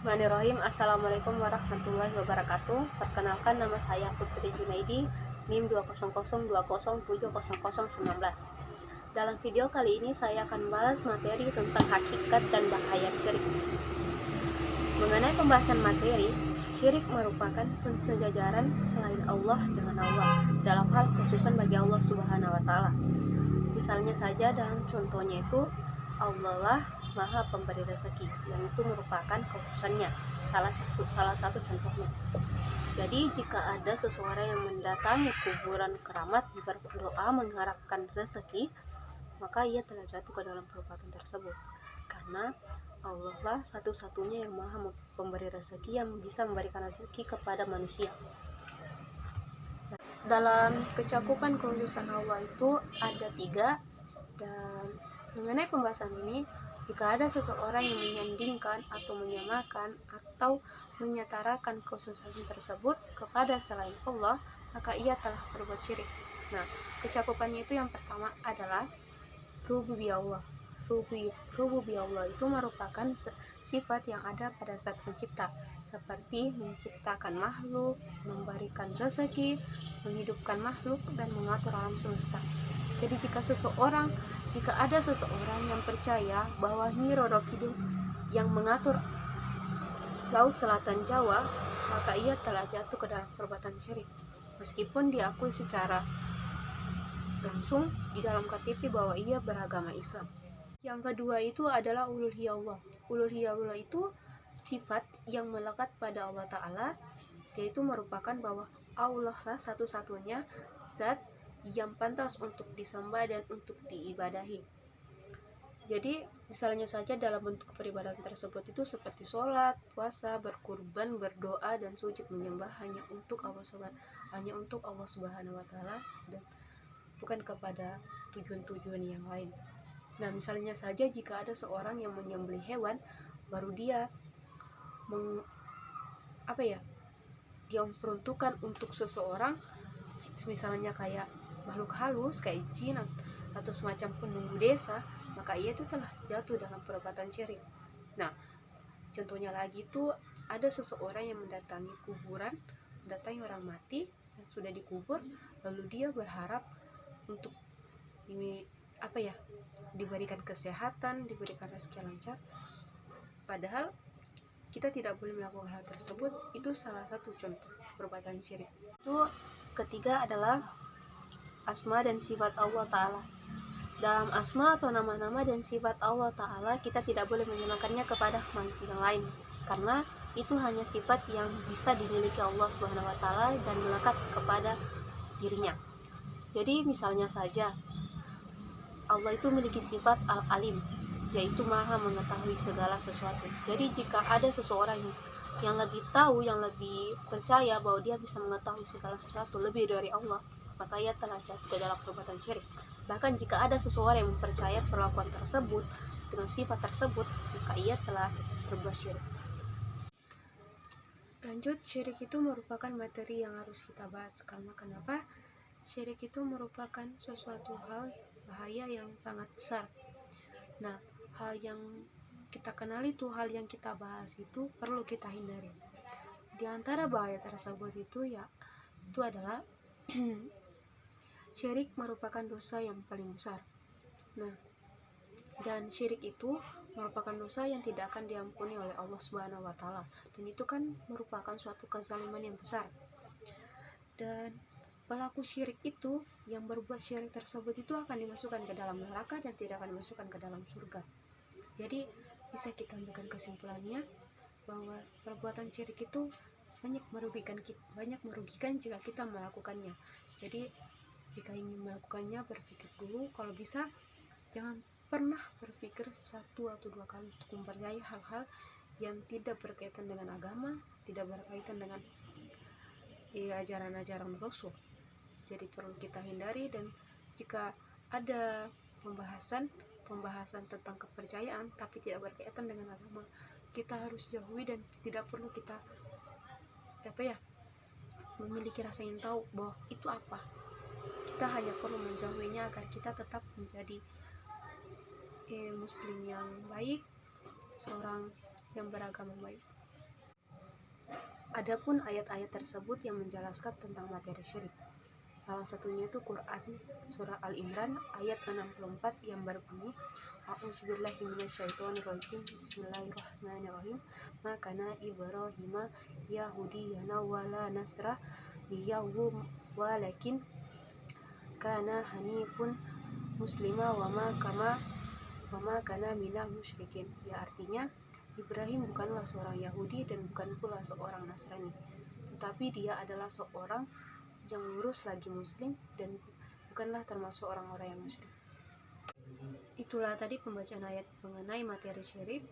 Bismillahirrahmanirrahim. Assalamualaikum warahmatullahi wabarakatuh. Perkenalkan, nama saya Putri Junaidi, NIM 200207019. Dalam video kali ini saya akan bahas materi tentang hakikat dan bahaya syirik. Mengenai pembahasan materi, syirik merupakan pensejajaran selain Allah dengan Allah dalam hal kekhususan bagi Allah Subhanahu wa taala. Misalnya saja dalam contohnya itu Allah lah Maha Pemberi rezeki, yang itu merupakan kekhususannya. Salah satu contohnya. Jadi jika ada seseorang yang mendatangi kuburan keramat berdoa mengharapkan rezeki, maka ia telah jatuh ke dalam perbuatan tersebut. Karena Allah lah satu-satunya yang Maha Pemberi rezeki, yang bisa memberikan rezeki kepada manusia. Dalam kecakupan kekhususan Allah itu ada 3, dan mengenai pembahasan ini, jika ada seseorang yang menyandingkan atau menyamakan atau menyetarakan kekhususan tersebut kepada selain Allah, maka ia telah berbuat syirik. Nah, kecakupannya itu yang pertama adalah rububiyah Allah. Rububiyah Allah itu merupakan sifat yang ada pada Zat pencipta, seperti menciptakan makhluk, memberikan rezeki, menghidupkan makhluk, dan mengatur alam semesta. Jadi jika ada seseorang yang percaya bahwa Nyi Roro Kidul yang mengatur Laut Selatan Jawa, maka ia telah jatuh ke dalam perbuatan syirik, meskipun diakui secara langsung di dalam KTP bahwa ia beragama Islam. Yang kedua itu adalah uluhiyah Allah. Uluhiyah Allah itu sifat yang melekat pada Allah Ta'ala, yaitu merupakan bahwa Allah lah satu-satunya zat yang pantas untuk disembah dan untuk diibadahi. Jadi misalnya saja dalam bentuk peribadatan tersebut itu seperti sholat, puasa, berkurban, berdoa, dan sujud menyembah hanya untuk Allah Subhanahu wa taala, dan bukan kepada tujuan-tujuan yang lain. Nah, misalnya saja jika ada seorang yang menyembelih hewan, baru dia dia memperuntukkan untuk seseorang, misalnya kayak makhluk halus kayak jin atau semacam penunggu desa, maka ia itu telah jatuh dalam perbuatan syirik. Nah, contohnya lagi itu ada seseorang yang mendatangi kuburan, mendatangi orang mati yang sudah dikubur, lalu dia berharap untuk diberikan kesehatan, diberikan rezeki lancar. Padahal kita tidak boleh melakukan hal tersebut. Itu salah satu contoh perbuatan syirik. Itu ketiga adalah asma dan sifat Allah Ta'ala. Dalam asma atau nama-nama dan sifat Allah Ta'ala, kita tidak boleh menyamakannya kepada makhluk yang lain, karena itu hanya sifat yang bisa dimiliki Allah Subhanahu wa taala dan melekat kepada dirinya. Jadi misalnya saja Allah itu memiliki sifat Al-Alim, yaitu Maha mengetahui segala sesuatu. Jadi jika ada seseorang yang lebih tahu, yang lebih percaya bahwa dia bisa mengetahui segala sesuatu lebih dari Allah, maka ia telah jatuh ke dalam perbuatan syirik. Bahkan jika ada seseorang yang mempercayai perlakuan tersebut dengan sifat tersebut, maka ia telah berbuat syirik. Lanjut, syirik itu merupakan materi yang harus kita bahas. Karena kenapa? Syirik itu merupakan sesuatu hal bahaya yang sangat besar. Nah, hal yang kita kenali itu, hal yang kita bahas itu perlu kita hindari. Di antara bahaya tersebut itu adalah syirik merupakan dosa yang paling besar. Nah, dan syirik itu merupakan dosa yang tidak akan diampuni oleh Allah Subhanahu wa taala, dan itu kan merupakan suatu kezaliman yang besar. Dan pelaku syirik itu, yang berbuat syirik tersebut itu akan dimasukkan ke dalam neraka dan tidak akan dimasukkan ke dalam surga. Jadi bisa kita ambilkan kesimpulannya bahwa perbuatan syirik itu banyak merugikan jika kita melakukannya. Jadi jika ingin melakukannya, berpikir dulu, kalau bisa jangan pernah berpikir 1 atau 2 kali untuk mempercayai hal-hal yang tidak berkaitan dengan agama, tidak berkaitan dengan ajaran-ajaran Rasul. Jadi perlu kita hindari. Dan jika ada pembahasan tentang kepercayaan tapi tidak berkaitan dengan agama, kita harus jauhi, dan tidak perlu kita memiliki rasa ingin tahu bahwa itu apa. Kita hanya perlu menjauhinya agar kita tetap menjadi muslim yang baik, seorang yang beragama baik. Adapun ayat-ayat tersebut yang menjelaskan tentang materi syirik. Salah satunya itu Quran surah Al-Imran ayat 64 yang berbunyi A'udzubillahi minasyaitonirrajim Bismillahirrahmanirrahim Makana Ibrahima Yahudiyana wala nasra liyahum walakin kana hanifun muslima wama kana minal musyrikin. Ya, artinya Ibrahim bukanlah seorang Yahudi dan bukan pula seorang Nasrani, tetapi dia adalah seorang yang lurus lagi muslim dan bukanlah termasuk orang-orang yang musyrik. Itulah tadi pembacaan ayat mengenai materi syirik.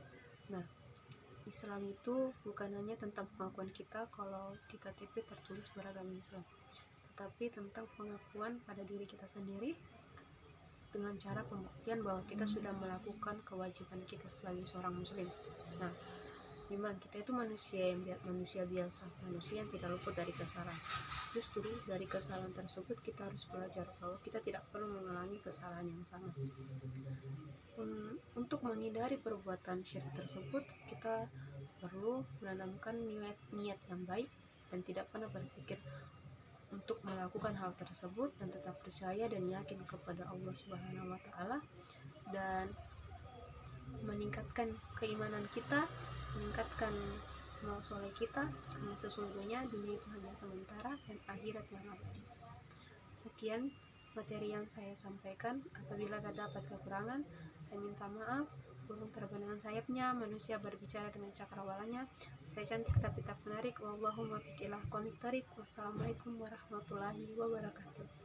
Nah, Islam itu bukan hanya tentang pengakuan kita kalau di KTP tertulis beragama Islam, tetapi tentang pengakuan pada diri kita sendiri dengan cara pembuktian bahwa kita sudah melakukan kewajiban kita sebagai seorang muslim. Nah, memang kita itu manusia biasa, manusia yang tidak luput dari kesalahan. Justru dari kesalahan tersebut kita harus belajar bahwa kita tidak perlu mengulangi kesalahan yang sama. Untuk menghindari perbuatan syirik tersebut, kita perlu menanamkan niat yang baik dan tidak pernah berpikir untuk melakukan hal tersebut, dan tetap percaya dan yakin kepada Allah Subhanahu wa Ta'ala, dan meningkatkan keimanan kita, meningkatkan amal soleh kita, karena sesungguhnya dunia itu hanya sementara dan akhirat yang abadi. Sekian materi yang saya sampaikan. Apabila terdapat kekurangan, saya minta maaf. Burung terbang dengan sayapnya, manusia berbicara dengan cakrawalanya. Saya cantik tapi tak menarik. Wallahumma fiq ila qomit tarik. Wassalamualaikum warahmatullahi wabarakatuh.